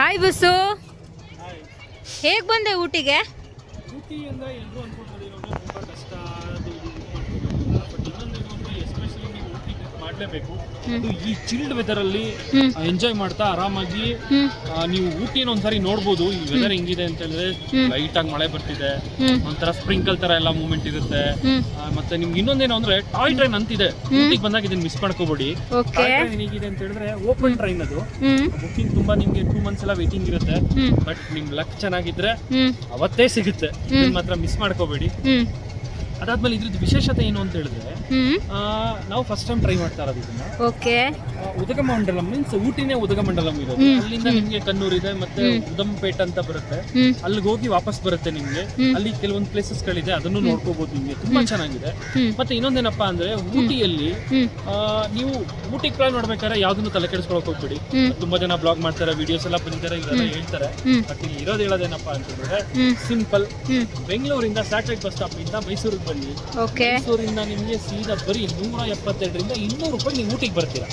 Hi bus, ಹೇಗೆ ಬಂದೆ ಊಟಿಗೆ? ಊಟಿಯಿಂದ ಎಲ್ಲರೂ ಅನ್ಕೊಳ್ಬೋದು ಇವಾಗ ತುಂಬ ಕಷ್ಟ ಅದು ಇದು ಮಾಡ್ಕೋಬೇಕು, ಬಟ್ ಇನ್ನೊಂದೇನು ಅಂದರೆ ಎಸ್ಪೆಷಲಿ ನೀವು ಊಟಿ ಮಾಡಲೇಬೇಕು. ಅದು ಈ ಚಿಲ್ಡ್ ವೆದರಲ್ಲಿ ಎಂಜಾಯ್ ಮಾಡ್ತಾ ಆರಾಮಾಗಿ ನೀವು ಊಟಿನ ಒಂದ್ಸಾರಿ ನೋಡ್ಬೋದು. ಈ ವೆದರ್ ಹೆಂಗಿದೆ ಅಂತ ಹೇಳಿದ್ರೆ ಲೈಟ್ ಆಗಿ ಮಳೆ ಬರ್ತಿದೆ, ಒಂಥರ ಸ್ಪ್ರಿಂಕಲ್ ತರ ಎಲ್ಲ ಮೂವ್ಮೆಂಟ್ ಇರುತ್ತೆ. ಮತ್ತೆ ನಿಮ್ಗೆ ಇನ್ನೊಂದೇನು ಅಂದ್ರೆ ಟಾಯ್ ಟ್ರೈನ್ ಅಂತಿದೆ, ಊಟಿಗೆ ಬಂದಾಗ ಇದನ್ನ ಮಿಸ್ ಮಾಡ್ಕೋಬೇಡಿ. ಟಾಯ್ ಟ್ರೈನ್ ಹೇಗಿದೆ ಅಂತ ಹೇಳಿದ್ರೆ ಓಪನ್ ಟ್ರೈನ್, ಅದು ಬುಕಿಂಗ್ ತುಂಬಾ ನಿಮ್ಗೆ 2 months ಎಲ್ಲ ವೇಟಿಂಗ್ ಇರುತ್ತೆ. ಬಟ್ ನಿಮ್ ಲಕ್ ಚೆನ್ನಾಗಿದ್ರೆ ಅವತ್ತೇ ಸಿಗುತ್ತೆ, ಇದನ್ನ ಮಾತ್ರ ಮಿಸ್ ಮಾಡ್ಕೋಬೇಡಿ. ಅದಾದ್ಮೇಲೆ ಇದ್ರದ್ದು ವಿಶೇಷತೆ ಏನು ಅಂತ ಹೇಳಿದ್ರೆ ನಾವು ಫಸ್ಟ್ ಟೈಮ್ ಟ್ರೈ ಮಾಡ್ತಾ ಇರೋದು ಇದನ್ನ. ಉದಗಮಂಡಲಂ ಮೀನ್ಸ್ ಊಟಿನೇ ಉದಗಮಂಡಲಂ ಇರೋದು. ಅಲ್ಲಿಂದ ನಿಮ್ಗೆ ಕಣ್ಣೂರ್ ಇದೆ, ಮತ್ತೆ ಉದಂಪೇಟ್ ಅಂತ ಬರುತ್ತೆ, ಅಲ್ಲಿಗೆ ಹೋಗಿ ವಾಪಸ್ ಬರುತ್ತೆ ನಿಮ್ಗೆ. ಅಲ್ಲಿ ಕೆಲವೊಂದು ಪ್ಲೇಸಸ್ ಗಳಿದೆ, ಅದನ್ನು ನೋಡ್ಕೋಬಹುದು. ನಿಮ್ಗೆ ತುಂಬಾ ಚೆನ್ನಾಗಿದೆ. ಮತ್ತೆ ಇನ್ನೊಂದೇನಪ್ಪಾ ಅಂದ್ರೆ ಊಟಿಯಲ್ಲಿ ನೀವು ಊಟಿಗೆ ಪ್ಲಾನ್ ಮಾಡ್ಬೇಕಾದ್ರೆ ಯಾವ್ದನ್ನು ತಲೆ ಕೆಡಿಸ್ಕೊಳಕ್ ಹೋಗ್ಬೇಡಿ. ತುಂಬಾ ಜನ ಬ್ಲಾಗ್ ಮಾಡ್ತಾರೆ, ವಿಡಿಯೋಸ್ ಎಲ್ಲ ಬಂದಿದ್ದಾರೆ, ಇವರೆಲ್ಲ ಹೇಳ್ತಾರೆ. ಬಟ್ ಇಲ್ಲಿ ಇರೋದು ಹೇಳೋದೇನಪ್ಪಾ ಅಂತ ಹೇಳಿದ್ರೆ ಸಿಂಪಲ್. ಬೆಂಗಳೂರಿಂದ ಸ್ಯಾಟಲೈಟ್ ಬಸ್ ಸ್ಟಾಪ್ ಇಂದ ಮೈಸೂರಿಗೆ ಬನ್ನಿ. ಮೈಸೂರಿಂದ ನಿಮ್ಗೆ ಸೀದಾ ಬರೀ 172ರಿಂದ 200 ರೂಪಾಯಿ ನೀವು ಊಟಿಗೆ ಬರ್ತೀರಾ.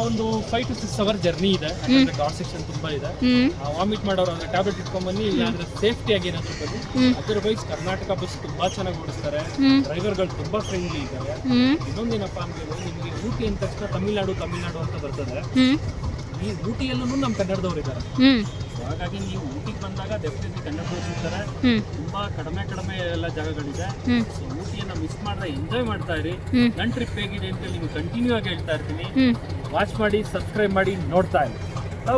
ಒಂದು 5 to 6 hour ಜರ್ನಿ ಇದೆ. ಗಾಡ್ ಸೆಕ್ಷನ್ ತುಂಬಾ ಇದೆ. ವಾಮಿಟ್ ಮಾಡೋರು ಅಂದ್ರೆ ಟ್ಯಾಬ್ಲೆಟ್ ಇಟ್ಕೊಂಡ್ ಬನ್ನಿ, ಇಲ್ಲಾಂದ್ರೆ ಸೇಫ್ಟಿ ಆಗಿ ಏನಾದ್ರು ಬನ್ನಿ. ಅದರ್ವೈಸ್ ಕರ್ನಾಟಕ ಬಸ್ ತುಂಬಾ ಚೆನ್ನಾಗಿ ಓಡಿಸ್ತಾರೆ, ಡ್ರೈವರ್ಗಳು ತುಂಬಾ ಫ್ರೆಂಡ್ಲಿ ಇದ್ದಾರೆ. ಇನ್ನೊಂದೇನಪ್ಪ ಅಂದ್ರೆ ನಿಮ್ಗೆ ಊಟಿ ಅಂದ ತಕ್ಷಣ ತಮಿಳ್ನಾಡು ಅಂತ ಬರ್ತದೆ. ಈ ಊಟಿಯಲ್ಲೂ ನಮ್ಮ ಕನ್ನಡದವ್ರು ಇದ್ದಾರೆ. ಹಾಗಾಗಿ ನೀವು ಊಟಿಗೆ ಬಂದಾಗ ಡೆಫಿನೆಟ್ಲಿ ಕನ್ನಡದವ್ರು ಸಿಗ್ತಾರೆ. ತುಂಬಾ ಕಡಿಮೆ ಎಲ್ಲ ಜಾಗಗಳಿದೆ. ಸೊ ಊಟಿಯನ್ನ ಮಿಸ್ ಮಾಡ್ರೆ ಎಂಜಾಯ್ ಮಾಡ್ತಾ ಇರಿ. ನನ್ನ ಟ್ರಿಪ್ ಹೇಗಿದೆ ಅಂತ ನೀವು ಕಂಟಿನ್ಯೂ ಆಗಿ ಹೇಳ್ತಾ ಇರ್ತೀನಿ. ವಾಚ್ ಮಾಡಿ, ಸಬ್ಸ್ಕ್ರೈಬ್ ಮಾಡಿ, ನೋಡ್ತಾ ಇರಿ.